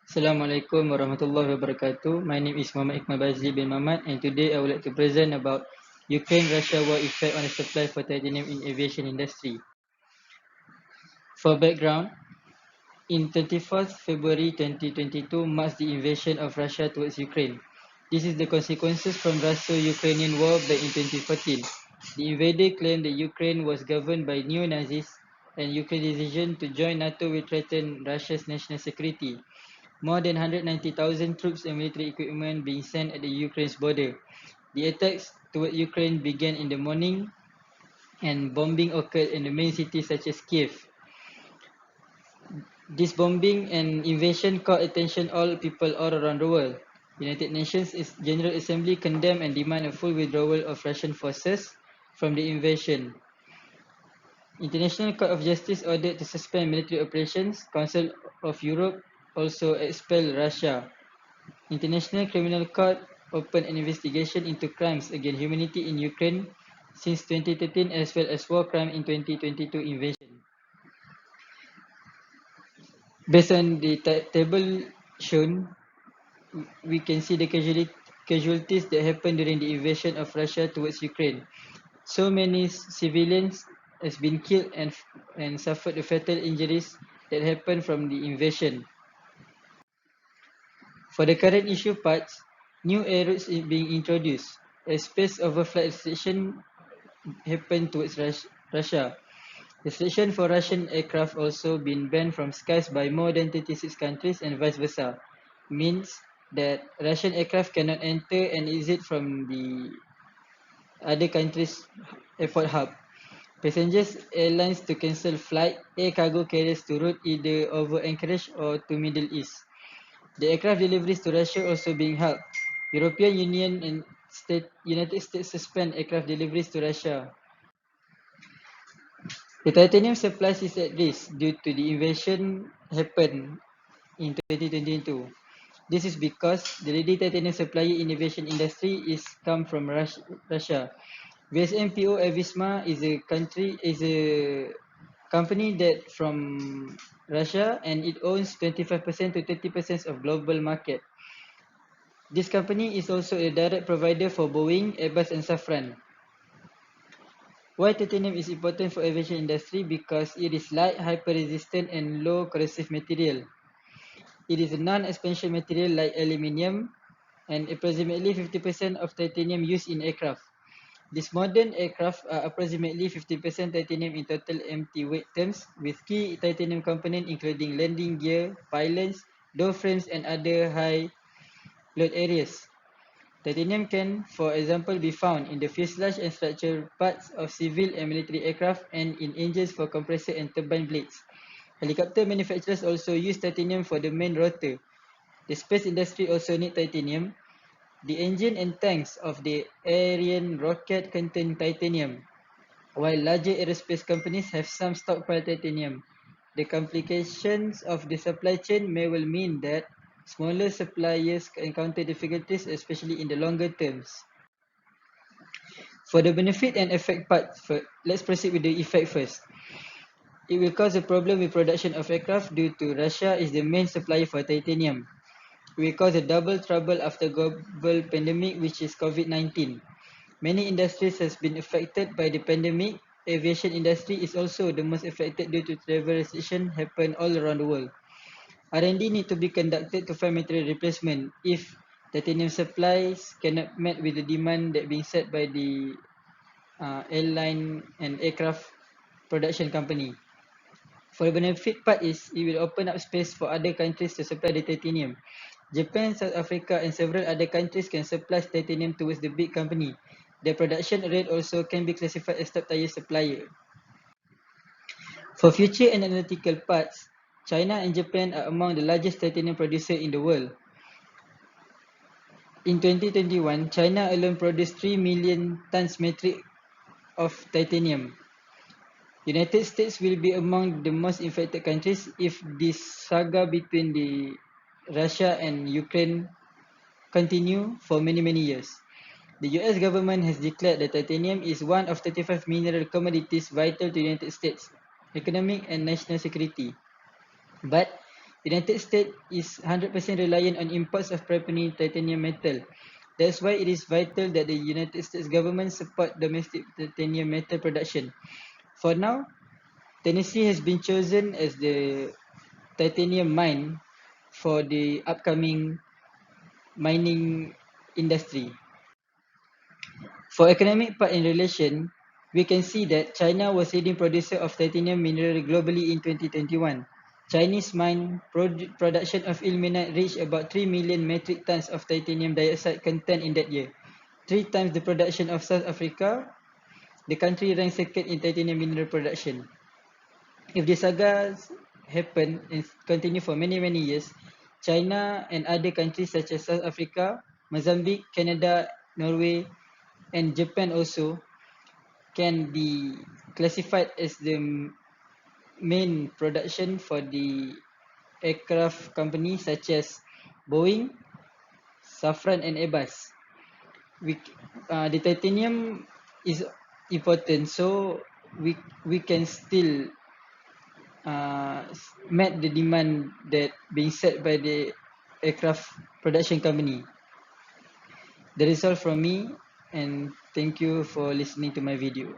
Assalamualaikum warahmatullahi wabarakatuh. My name is Muhammad Ikmal Bazli bin Muhammad, and today I would like to present about Ukraine-Russia war effect on the supply for titanium in aviation industry. For background, in 24th February 2022 marks the invasion of Russia towards Ukraine. This is the consequences from Russo-Ukrainian war back in 2014. The invader claimed that Ukraine was governed by neo-Nazis, and Ukraine's decision to join NATO will threaten Russia's national security. More than 190,000 troops and military equipment being sent at the Ukraine's border. The attacks toward Ukraine began in the morning and bombing occurred in the main cities such as Kiev. This bombing and invasion caught attention all people all around the world. United Nations General Assembly condemned and demanded a full withdrawal of Russian forces from the invasion. International Court of Justice ordered to suspend military operations. Council of Europe also expelled Russia. International Criminal Court opened an investigation into crimes against humanity in Ukraine since 2013 as well as war crime in 2022 invasion. Based on the table shown, we can see the casualties that happened during the invasion of Russia towards Ukraine. So many civilians has been killed and suffered the fatal injuries that happened from the invasion. For the current issue parts, new air routes is being introduced. A space overflight restriction happened towards Russia. Restriction for Russian aircraft also been banned from skies by more than 36 countries and vice versa. Means that Russian aircraft cannot enter and exit from the other countries' airport hub. Passengers airlines to cancel flight, air cargo carriers to route either over Anchorage or to Middle East. The aircraft deliveries to Russia also being held. European Union and United States suspend aircraft deliveries to Russia. The titanium supply is at risk due to the invasion happened in 2022. This is because the leading titanium supplier in aviation industry is come from Russia. VSMPO Avisma is a company that from Russia, and it owns 25% to 30% of global market. This company is also a direct provider for Boeing, Airbus and Safran. Why titanium is important for aviation industry? Because it is light, hyper-resistant and low corrosive material. It is a non-expansion material like aluminium, and approximately 50% of titanium used in aircraft. These modern aircraft are approximately 50% titanium in total empty weight terms, with key titanium components including landing gear, pylons, door frames and other high load areas. Titanium can, for example, be found in the fuselage and structural parts of civil and military aircraft and in engines for compressor and turbine blades. Helicopter manufacturers also use titanium for the main rotor. The space industry also need titanium. The engine and tanks of the Ariane rocket contain titanium, while larger aerospace companies have some stockpile titanium. The complications of the supply chain may well mean that smaller suppliers encounter difficulties, especially in the longer terms. For the benefit and effect part, let's proceed with the effect first. It will cause a problem with production of aircraft due to Russia is the main supplier for titanium. It will cause a double trouble after global pandemic, which is COVID-19. Many industries has been affected by the pandemic. Aviation industry is also the most affected due to travel restriction happen all around the world. R&D need to be conducted to find material replacement if titanium supplies cannot met with the demand that being set by the airline and aircraft production company. For the benefit part is it will open up space for other countries to supply the titanium. Japan, South Africa and several other countries can supply titanium towards the big company. Their production rate also can be classified as top tier supplier. For future and analytical parts, China and Japan are among the largest titanium producers in the world. In 2021, China alone produced 3 million tons metric of titanium. United States will be among the most affected countries if this saga between the Russia and Ukraine continue for many years. The US government has declared that titanium is one of 35 mineral commodities vital to the United States economic and national security. But United States is 100% reliant on imports of primary titanium metal. That's why it is vital that the United States government support domestic titanium metal production. For now, Tennessee has been chosen as the titanium mine for the upcoming mining industry. For economic part in relation, we can see that China was leading producer of titanium mineral globally in 2021. Chinese mine production of ilmenite reached about 3 million metric tons of titanium dioxide content in that year, 3 times the production of South Africa. The country ranks second in titanium mineral production. If the saga happen and continue for many years, China and other countries such as South Africa, Mozambique, Canada, Norway, and Japan also can be classified as the main production for the aircraft companies such as Boeing, Safran, and Airbus. We, the titanium is important, so we can still met the demand that being set by the aircraft production company. That is all from me, and thank you for listening to my video.